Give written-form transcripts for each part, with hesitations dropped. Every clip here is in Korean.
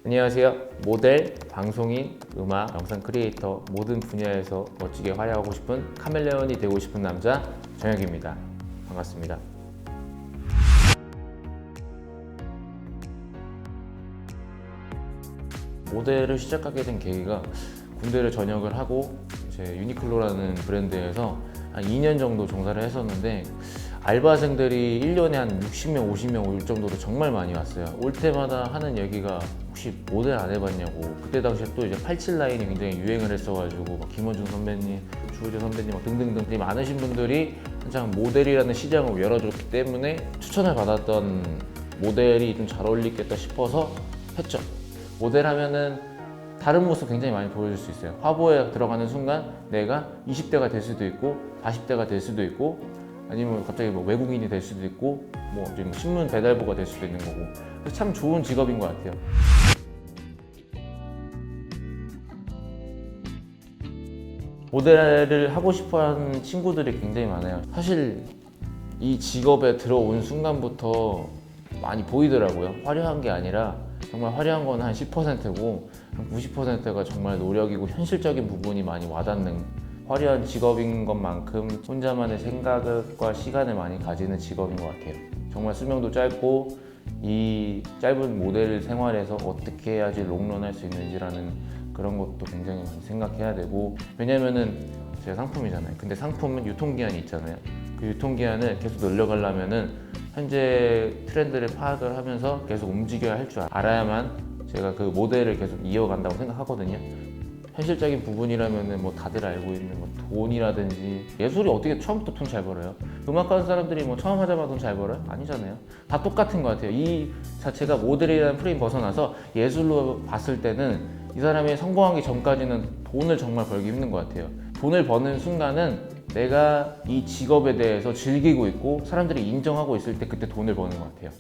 안녕하세요. 모델, 방송인, 음악, 영상 크리에이터 모든 분야에서 멋지게 활약하고 싶은 카멜레온이 되고 싶은 남자 정혁입니다. 반갑습니다. 모델을 시작하게 된 계기가 군대를 전역을 하고 제 유니클로라는 브랜드에서 한 2년 정도 종사를 했었는데 알바생들이 1년에 한 60명, 50명 올 정도로 정말 많이 왔어요. 올 때마다 하는 얘기가 혹시 모델 안 해봤냐고. 그때 당시에 또 이제 87 라인이 굉장히 유행을 했어가지고 막 김원중 선배님, 주호재 선배님 막 등등등 많으신 분들이 한창 모델이라는 시장을 열어줬기 때문에 추천을 받았던 모델이 좀 잘 어울리겠다 싶어서 했죠. 모델 하면은 다른 모습 굉장히 많이 보여줄 수 있어요. 화보에 들어가는 순간 내가 20대가 될 수도 있고 40대가 될 수도 있고 아니면 갑자기 뭐 외국인이 될 수도 있고 뭐 지금 신문 배달부가 될 수도 있는 거고. 그래서 참 좋은 직업인 것 같아요. 모델을 하고 싶어하는 친구들이 굉장히 많아요. 사실 이 직업에 들어온 순간부터 많이 보이더라고요. 화려한 게 아니라 정말 화려한 건 한 10%고 한 90%가 정말 노력이고 현실적인 부분이 많이 와닿는 화려한 직업인 것만큼 혼자만의 생각과 시간을 많이 가지는 직업인 것 같아요. 정말 수명도 짧고 이 짧은 모델 생활에서 어떻게 해야지 롱런할 수 있는지라는 그런 것도 굉장히 많이 생각해야 되고, 왜냐면은 제가 상품이잖아요. 근데 상품은 유통기한이 있잖아요. 그 유통기한을 계속 늘려가려면은 현재 트렌드를 파악을 하면서 계속 움직여야 할 줄 알아야만 제가 그 모델을 계속 이어간다고 생각하거든요. 현실적인 부분이라면은 뭐 다들 알고 있는 뭐 돈이라든지, 예술이 어떻게 처음부터 돈 잘 벌어요? 음악하는 사람들이 뭐 처음 하자마자 돈 잘 벌어요? 아니잖아요. 다 똑같은 것 같아요. 이 자체가 모델이라는 프레임 벗어나서 예술로 봤을 때는 이 사람이 성공하기 전까지는 돈을 정말 벌기 힘든 것 같아요. 돈을 버는 순간은 내가 이 직업에 대해서 즐기고 있고 사람들이 인정하고 있을 때 그때 돈을 버는 것 같아요.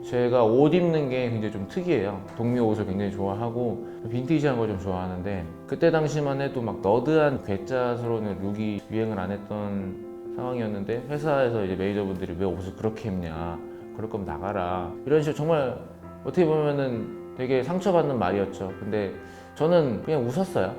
제가 옷 입는 게 굉장히 좀 특이해요. 동묘 옷을 굉장히 좋아하고 빈티지한 걸 좀 좋아하는데, 그때 당시만 해도 막 너드한 괴짜스러운 룩이 유행을 안 했던 상황이었는데 회사에서 이제 매니저분들이 왜 옷을 그렇게 입냐, 그럴 거면 나가라, 이런 식으로 정말 어떻게 보면은 되게 상처받는 말이었죠. 근데 저는 그냥 웃었어요.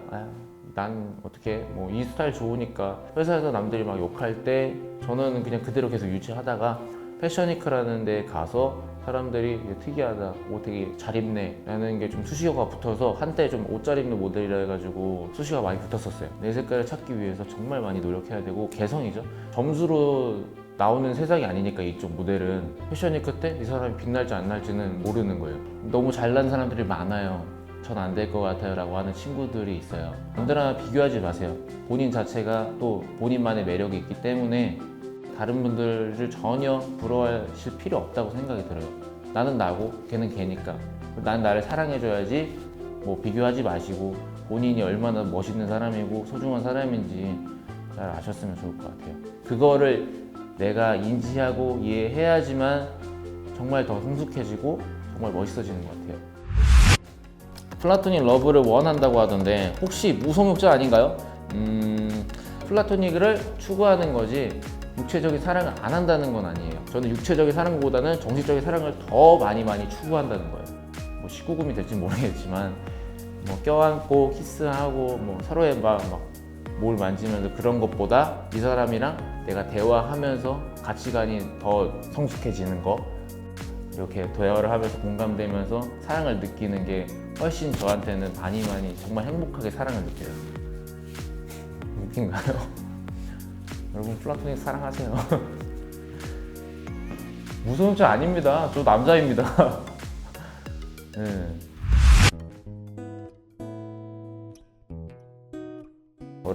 난 어떻게 뭐 이 스타일 좋으니까. 회사에서 남들이 막 욕할 때 저는 그냥 그대로 계속 유지하다가 패션위크라는 데 가서 사람들이 특이하다, 옷 되게 잘 입네 라는 게 좀 수식어가 붙어서 한때 좀 옷 잘 입는 모델이라 해가지고 수식어가 많이 붙었었어요. 내 색깔을 찾기 위해서 정말 많이 노력해야 되고, 개성이죠. 점수로 나오는 세상이 아니니까 이쪽 모델은. 패션위크 때 이 사람이 빛날지 안 날지는 모르는 거예요. 너무 잘난 사람들이 많아요. 전 안 될 것 같아요 라고 하는 친구들이 있어요. 남들하고 비교하지 마세요. 본인 자체가 또 본인만의 매력이 있기 때문에 다른 분들을 전혀 부러워하실 필요 없다고 생각이 들어요. 나는 나고 걔는 걔니까. 난 나를 사랑해줘야지. 뭐 비교하지 마시고 본인이 얼마나 멋있는 사람이고 소중한 사람인지 잘 아셨으면 좋을 것 같아요. 그거를 내가 인지하고 이해해야지만 정말 더 성숙해지고 정말 멋있어지는 것 같아요. 플라토닉 러브를 원한다고 하던데 혹시 무성욕자 아닌가요? 플라토닉을 추구하는 거지 육체적인 사랑을 안 한다는 건 아니에요. 저는 육체적인 사랑보다는 정신적인 사랑을 더 많이 추구한다는 거예요. 뭐 19금이 될지 모르겠지만 뭐 껴안고 키스하고 뭐 서로의 막 뭘 만지면서 그런 것보다 이 사람이랑 내가 대화하면서 가치관이 더 성숙해지는 거, 이렇게 대화를 하면서 공감되면서 사랑을 느끼는 게 훨씬 저한테는 많이 정말 행복하게 사랑을 느껴요. 웃긴가요? 여러분 플라토닉 사랑하세요. 무서운자 아닙니다. 저 남자입니다. 네.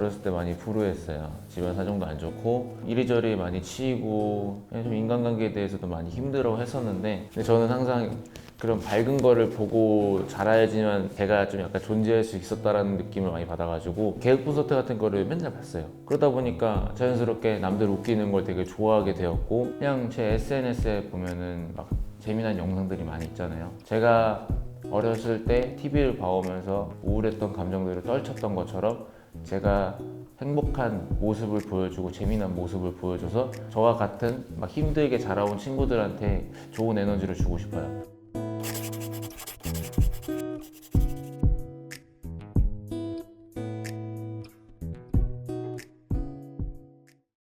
어렸을 때 많이 불우했어요. 집안 사정도 안 좋고 이리저리 많이 치이고 그냥 좀 인간관계에 대해서도 많이 힘들어 했었는데, 근데 저는 항상 그런 밝은 거를 보고 자라야지만 제가 좀 약간 존재할 수 있었다라는 느낌을 많이 받아가지고 개그 콘서트 같은 거를 맨날 봤어요. 그러다 보니까 자연스럽게 남들 웃기는 걸 되게 좋아하게 되었고, 그냥 제 SNS에 보면은 막 재미난 영상들이 많이 있잖아요. 제가 어렸을 때 TV를 봐오면서 우울했던 감정들을 떨쳤던 것처럼 제가 행복한 모습을 보여주고 재미난 모습을 보여줘서 저와 같은 막 힘들게 자라온 친구들한테 좋은 에너지를 주고 싶어요.